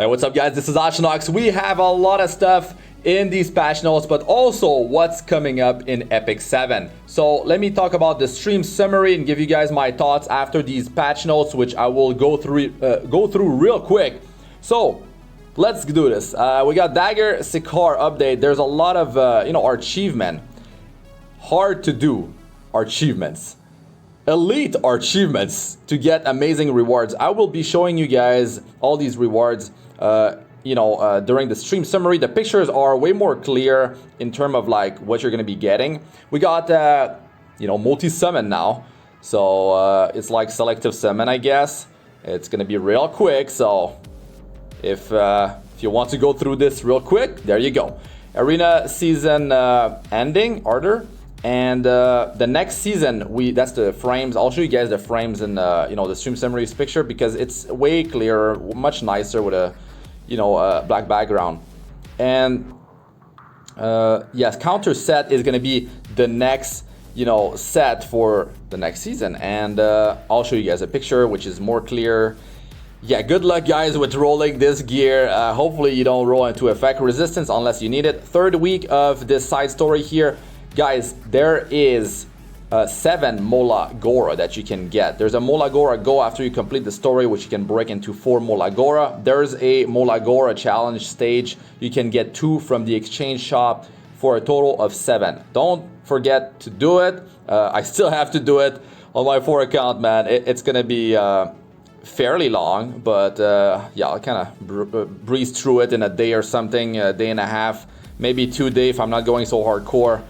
Hey, what's up guys? This is Astranox. We have a lot of stuff in these patch notes, but also what's coming up in Epic 7. So let me talk about the stream summary and give you guys my thoughts after these patch notes, which I will go through real quick. So let's do this. We got Dagger Sikar update. There's a lot of achievement, hard to do achievements, elite achievements to get amazing rewards. I will be showing you guys all these rewards during the stream summary. The pictures are way more clear in terms of like what you're gonna be getting. We got multi-summon now, so it's like selective summon, I guess. It's gonna be real quick, so if you want to go through this real quick, there you go. Arena season ending order, and the next season that's the frames. I'll show you guys the frames in the stream summaries picture because it's way clearer, much nicer with a black background. And yes, counter set is gonna be the next set for the next season, and I'll show you guys a picture which is more clear. Yeah, good luck guys with rolling this gear. Hopefully you don't roll into effect resistance unless you need it. Third week of this side story here, guys. There is 7 MolaGora that you can get. There's a MolaGora Go after you complete the story, which you can break into 4 MolaGora. There's a MolaGora challenge stage. You can get 2 from the exchange shop for a total of 7. Don't forget to do it. I still have to do it on my 4 account, man. It's gonna be fairly long, but yeah, I'll kind of breeze through it in a day or something, a day and a half, maybe 2 days if I'm not going so hardcore.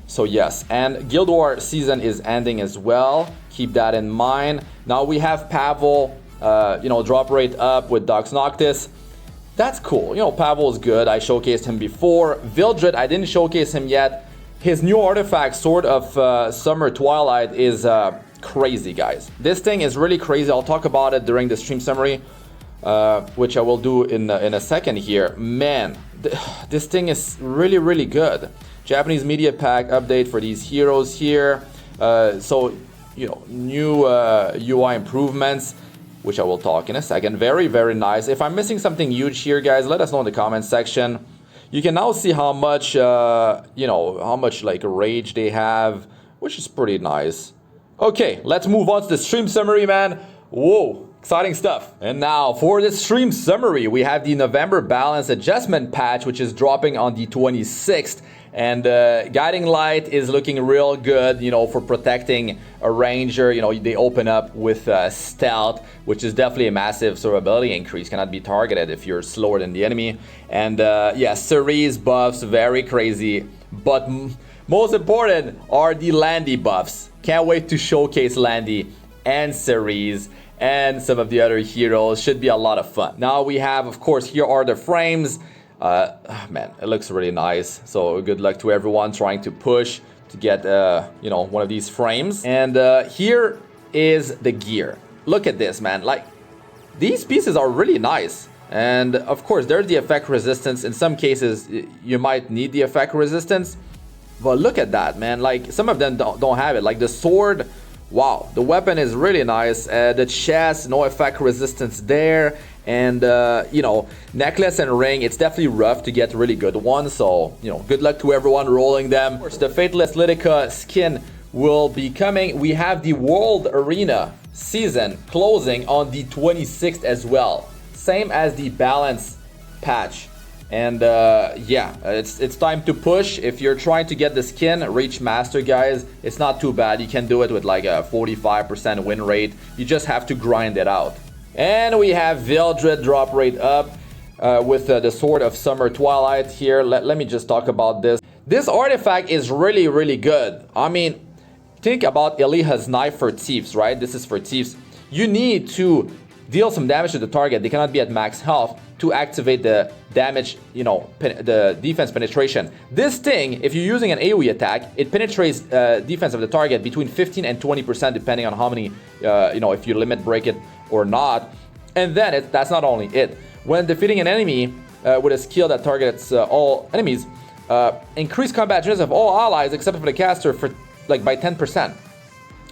So yes, and Guild War season is ending as well. Keep that in mind. Now we have Pavel, drop rate up with Dox Noctis. That's cool. Pavel is good. I showcased him before. Vildred, I didn't showcase him yet. His new artifact, Sword of Summer Twilight, is crazy, guys. This thing is really crazy. I'll talk about it during the stream summary, which I will do in a second here. Man, this thing is really, really good. Japanese media pack update for these heroes here. New UI improvements, which I will talk in a second. Very, very nice. If I'm missing something huge here, guys, let us know in the comment section. You can now see how much, like rage they have, which is pretty nice. Okay, let's move on to the stream summary, man. Whoa, exciting stuff. And now for the stream summary, we have the November balance adjustment patch, which is dropping on the 26th. And Guiding Light is looking real good, for protecting a ranger. They open up with stealth, which is definitely a massive survivability increase. Cannot be targeted if you're slower than the enemy. And yeah, series buffs, very crazy. But most important are the Landy buffs. Can't wait to showcase Landy and Ceres and some of the other heroes. Should be a lot of fun. Now we have, of course, here are the frames. Man, it looks really nice. So good luck to everyone trying to push to get one of these frames. And here is the gear. Look at this, man. Like, these pieces are really nice. And of course, there's the effect resistance. In some cases, you might need the effect resistance. But look at that, man. Like, some of them don't have it. Like the sword, wow, the weapon is really nice. The chest, no effect resistance there. And necklace and ring, it's definitely rough to get really good ones. So good luck to everyone rolling them. Of course, the Faithless Lidica skin will be coming. We have the World Arena season closing on the 26th as well, same as the balance patch. And yeah, it's time to push. If you're trying to get the skin, reach master, guys. It's not too bad. You can do it with like a 45% win rate. You just have to grind it out. And we have Vildred drop rate up with the Sword of Summer Twilight here. Let me just talk about this. This artifact is really, really good. I mean, think about Eliha's knife for thieves, right? This is for thieves. You need to deal some damage to the target. They cannot be at max health to activate the damage, the defense penetration. This thing, if you're using an AoE attack, it penetrates defense of the target between 15 and 20% depending on how many, if you limit break it or not. And then that's not only it. When defeating an enemy with a skill that targets all enemies, increase combat chance of all allies except for the caster for by 10%.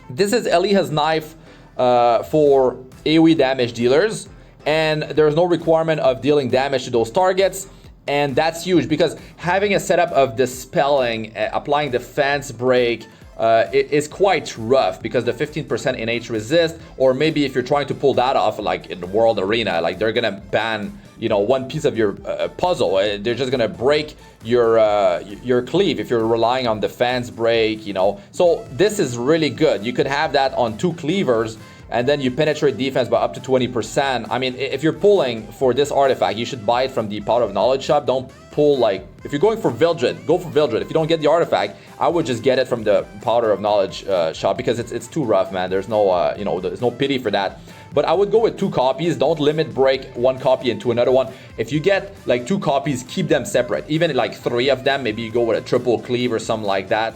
This is Eliha's knife for AoE damage dealers. and there's no requirement of dealing damage to those targets. And that's huge because having a setup of dispelling, applying defense break, it is quite rough because the 15% innate resist, or maybe if you're trying to pull that off like in the World Arena, like they're gonna ban, you know, one piece of your puzzle. They're just gonna break your cleave if you're relying on defense break, you know. So this is really good. You could have that on 2 cleavers, and then you penetrate defense by up to 20%. I mean, if you're pulling for this artifact, you should buy it from the Powder of Knowledge shop. Don't pull, like, if you're going for Vildred, go for Vildred. If you don't get the artifact, I would just get it from the Powder of Knowledge shop because it's too rough, man. There's no, you know, there's no pity for that. But I would go with 2 copies. Don't limit break 1 copy into another one. If you get like 2 copies, keep them separate. Even like 3 of them, maybe you go with a triple cleave or something like that.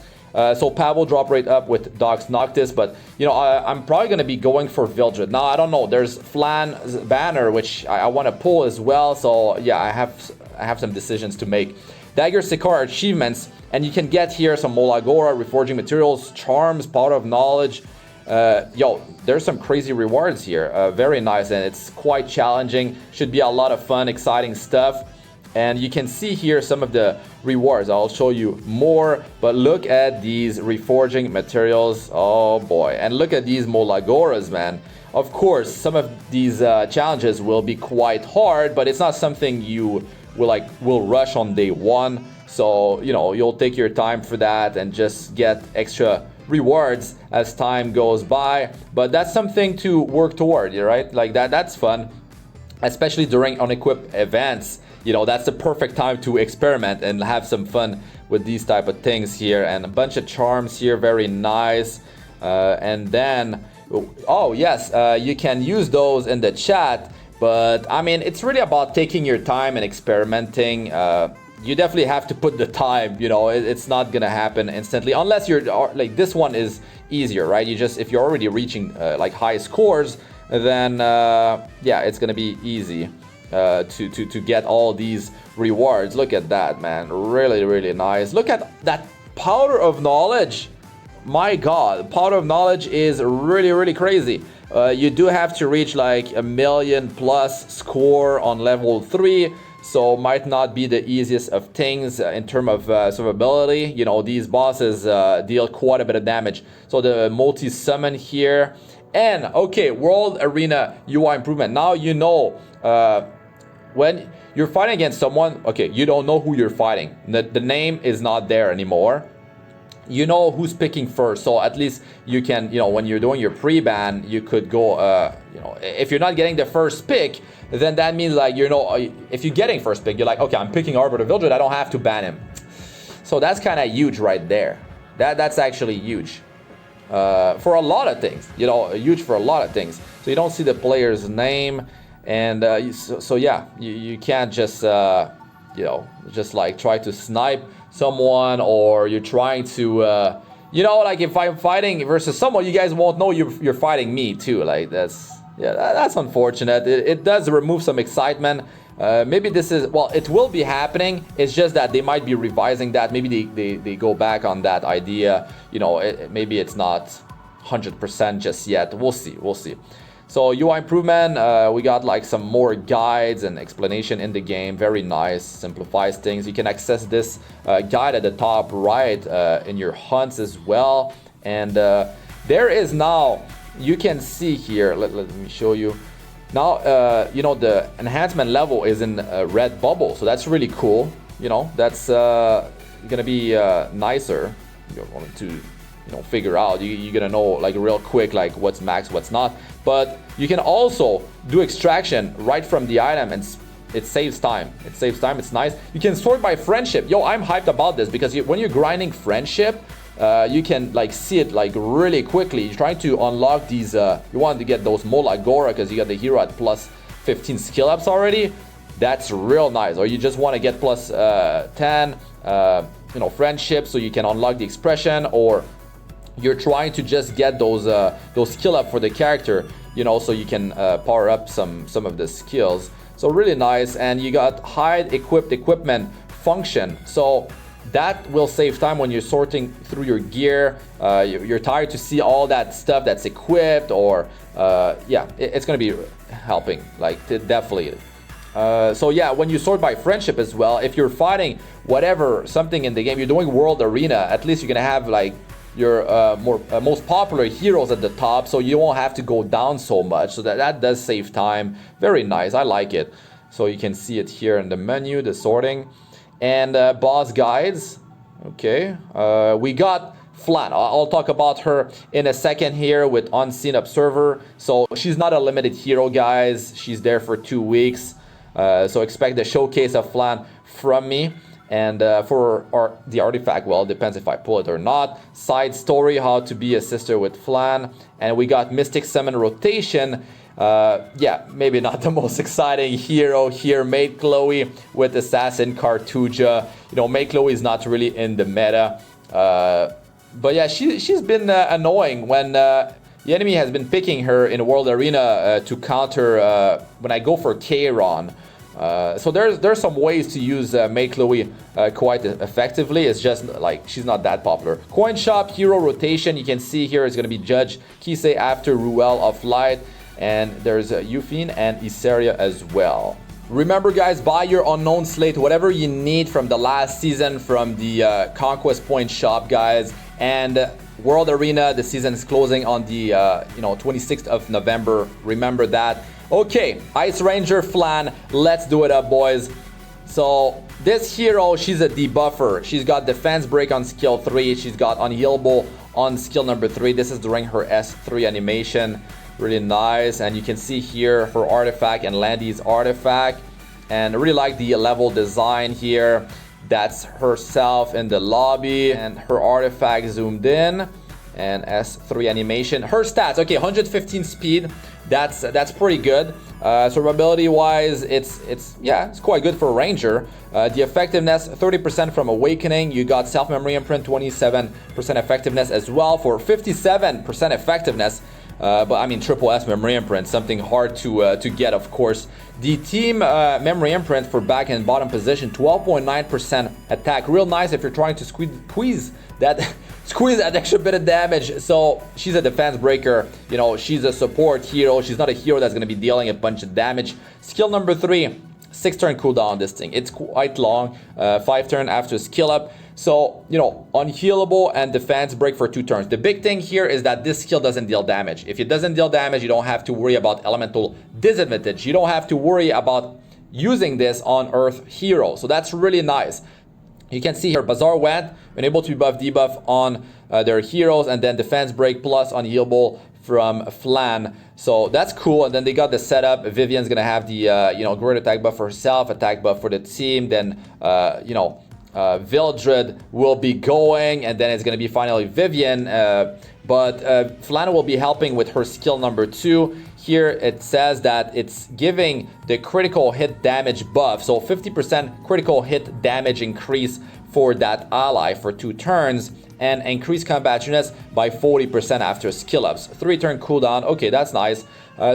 So Pavel drop rate up with Dox Noctis, but you know, I'm probably going to be going for Vildred. Now, I don't know. There's Flan's banner, which I want to pull as well. So yeah, I have some decisions to make. Dagger Sikar achievements, and you can get here some MolaGora, Reforging Materials, Charms, Powder of Knowledge. Yo, there's some crazy rewards here. Very nice, and it's quite challenging. Should be a lot of fun, exciting stuff. And you can see here some of the rewards. I'll show you more, but look at these reforging materials. Oh boy. And look at these MolaGoras, man. Of course, some of these challenges will be quite hard, but it's not something you will rush on day 1. So, you know, you'll take your time for that and just get extra rewards as time goes by. But that's something to work toward, right? Like that's fun, especially during unequipped events. You know, that's the perfect time to experiment and have some fun with these type of things here. And a bunch of charms here, very nice. And then, oh yes, you can use those in the chat. But I mean, it's really about taking your time and experimenting. You definitely have to put the time, you know, it's not gonna happen instantly. Unless you're, like this one is easier, right? If you're already reaching like high scores, then yeah, it's gonna be easy. To get all these rewards. Look at that, man. Really, really nice. Look at that Powder of Knowledge. My god, Powder of Knowledge is really, really crazy. You do have to reach like 1,000,000+ score on level 3, so might not be the easiest of things in terms of survivability. You know, these bosses deal quite a bit of damage. So the multi-summon here. And okay, World Arena UI improvement. Now you know when you're fighting against someone, okay, you don't know who you're fighting. The name is not there anymore. You know who's picking first, so at least you can, you know, when you're doing your pre-ban, you could go, you know, if you're not getting the first pick, then that means like, you know, if you're getting first pick, you're like, okay, I'm picking Arbiter Vildred, I don't have to ban him. So that's kind of huge right there. That's actually huge. For a lot of things, you know, huge for a lot of things. So you don't see the player's name, and so yeah, you can't just you know, just like try to snipe someone, or you're trying to you know, like if I'm fighting versus someone, you guys won't know you're fighting me too. Like that's unfortunate. It does remove some excitement. Maybe this is, well, it will be happening. It's just that they might be revising that. Maybe they go back on that idea. You know, maybe it's not 100% just yet. We'll see. So UI improvement, we got like some more guides and explanation in the game. Very nice, simplifies things. You can access this guide at the top right in your hunts as well. And there is now, you can see here, let me show you. Now, you know, the enhancement level is in a red bubble, so that's really cool. You know, that's gonna be nicer. You're going to, you know, figure out. You're gonna know like real quick, like what's max, what's not. But you can also do extraction right from the item, and it saves time. It's nice. You can sort by friendship. Yo, I'm hyped about this because when you're grinding friendship, you can like see it like really quickly. You're trying to unlock these, you want to get those MolaGora because you got the hero at plus 15 skill ups already. That's real nice. Or you just want to get plus 10 you know, friendship, so you can unlock the expression, or you're trying to just get those skill up for the character, you know, so you can power up some of the skills. So really nice. And you got hide equipped equipment function, so that will save time when you're sorting through your gear. You're tired to see all that stuff that's equipped, or yeah, it's gonna be helping, like definitely. So yeah, when you sort by friendship as well, if you're fighting whatever, something in the game, you're doing World Arena, at least you're gonna have like your most popular heroes at the top, so you won't have to go down so much. So that does save time. Very nice, I like it. So you can see it here in the menu, the sorting. And boss guides. Okay, we got Flan. I'll talk about her in a second here with Unseen Observer. So she's not a limited hero, guys. She's there for 2 weeks. So expect the showcase of Flan from me. And for the artifact, well, it depends if I pull it or not. Side story, how to be a sister with Flan. And we got Mystic Summon rotation. Yeah, maybe not the most exciting hero here. Maid Chloe with Assassin Cartuja. You know, Maid Chloe is not really in the meta. But yeah, she's been annoying when the enemy has been picking her in World Arena to counter when I go for Kayron. So there's some ways to use Maid Chloe quite effectively. It's just like she's not that popular. Coin shop hero rotation, you can see here is going to be Judge Kisei after Ruel of Light, and there's Euphine and Iseria as well. Remember, guys, buy your unknown slate, whatever you need from the last season from the Conquest Point shop, guys. And World Arena, the season is closing on the 26th of November. Remember that. Okay, Ice Ranger Flan, let's do it up, boys. So this hero, she's a debuffer. She's got defense break on skill 3. She's got unhealable on skill number 3. This is during her S3 animation. Really nice. And you can see here her artifact and Landy's artifact. And I really like the level design here. That's herself in the lobby and her artifact zoomed in. And S3 animation. Her stats, okay, 115 speed. That's pretty good. Survivability wise, it's quite good for a ranger. The effectiveness, 30% from Awakening. You got self memory imprint, 27% effectiveness as well for 57% effectiveness. But I mean, triple S memory imprint, something hard to get, of course. The team memory imprint for back and bottom position, 12.9% attack. Real nice if you're trying to squeeze that extra bit of damage. So she's a defense breaker. You know, she's a support hero. She's not a hero that's going to be dealing a bunch of damage. Skill number 3, 6-turn cooldown on this thing. It's quite long, 5 turn after skill up. So, you know, unhealable and defense break for 2 turns. The big thing here is that this skill doesn't deal damage. If it doesn't deal damage, you don't have to worry about elemental disadvantage. You don't have to worry about using this on Earth hero. So that's really nice. You can see here, Bazaar went, been able to buff debuff on their heroes, and then defense break plus unhealable from Flan. So that's cool. And then they got the setup. Vivian's gonna have the great attack buff for herself, attack buff for the team. Then Vildred will be going, and then it's gonna be finally Vivian. But Flan will be helping with her skill number 2. Here it says that it's giving the critical hit damage buff, so 50% critical hit damage increase for that ally for 2 turns, and increase combativeness by 40% after skill ups. 3-turn cooldown, okay, that's nice.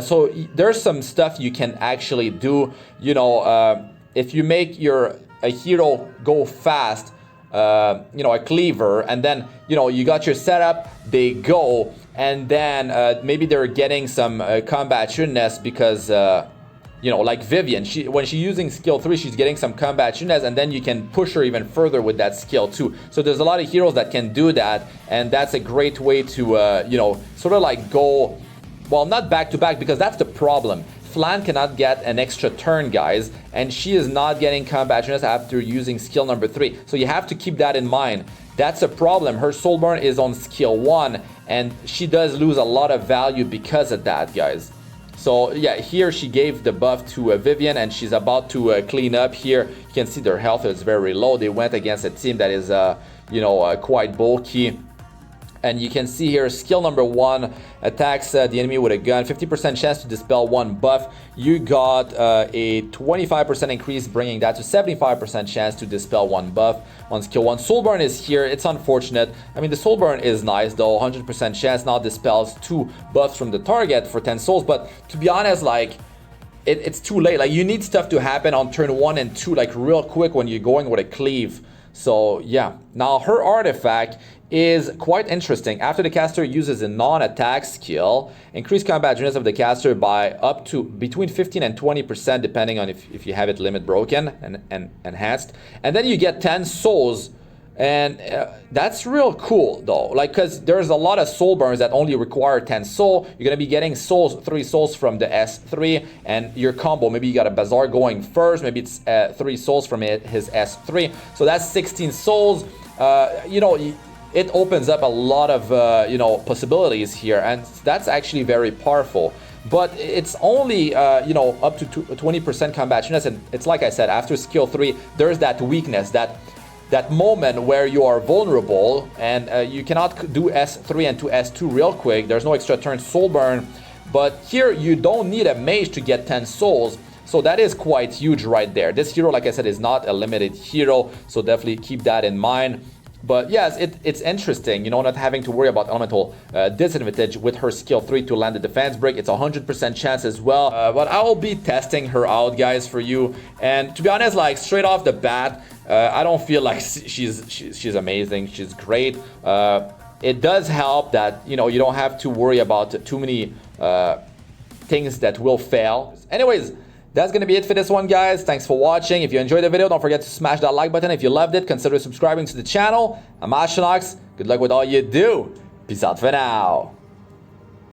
So there's some stuff you can actually do. You know, if you make a hero go fast, a cleaver, and then you got your setup, they go, and then maybe they're getting some combat sureness because like Vivian, when she's using skill 3, she's getting some combat sureness, and then you can push her even further with that skill too. So there's a lot of heroes that can do that, and that's a great way to sort of like go, well, not back to back, because that's the problem. Flan cannot get an extra turn, guys, and she is not getting combat sureness after using skill number 3. So you have to keep that in mind. That's a problem. Her Soulburn is on skill 1, and she does lose a lot of value because of that, guys. So yeah, here she gave the buff to Vivian, and she's about to clean up here. You can see their health is very low. They went against a team that is, quite bulky. And you can see here, skill number 1 attacks the enemy with a gun, 50% chance to dispel 1 buff. You got a 25% increase, bringing that to 75% chance to dispel 1 buff on skill 1. Soulburn is here. It's unfortunate. I mean, the Soulburn is nice though, 100% chance now dispels 2 buffs from the target for 10 souls. But to be honest, like, it's too late. Like, you need stuff to happen on turn 1 and 2, like real quick when you're going with a cleave. So yeah, now her artifact is quite interesting. After the caster uses a non-attack skill, increase combat units of the caster by up to between 15 and 20%, depending on if you have it limit broken and enhanced. And then you get 10 souls. And that's real cool though, like, because there's a lot of soul burns that only require 10 soul. You're gonna be getting souls, 3 souls from the S3, and your combo, maybe you got a Bazaar going first, maybe it's 3 souls from his S3, so that's 16 souls. You know, it opens up a lot of you know, possibilities here, and that's actually very powerful. But it's only you know, up to 20% combat units, and it's like I said, after skill 3, there's that weakness, that moment where you are vulnerable and you cannot do S3 and to S2 real quick. There's no extra turn soul burn, but here you don't need a mage to get 10 souls, so that is quite huge right there. This hero, like I said, is not a limited hero, so definitely keep that in mind. But yes, it's interesting, you know, not having to worry about elemental disadvantage with her skill 3 to land the defense break. It's a 100% chance as well. But I will be testing her out, guys, for you. And to be honest, like, straight off the bat, I don't feel like she's amazing. She's great. It does help that, you know, you don't have to worry about too many things that will fail. Anyways, that's gonna be it for this one, guys. Thanks for watching. If you enjoyed the video, don't forget to smash that like button. If you loved it, consider subscribing to the channel. I'm Astranox. Good luck with all you do. Peace out for now.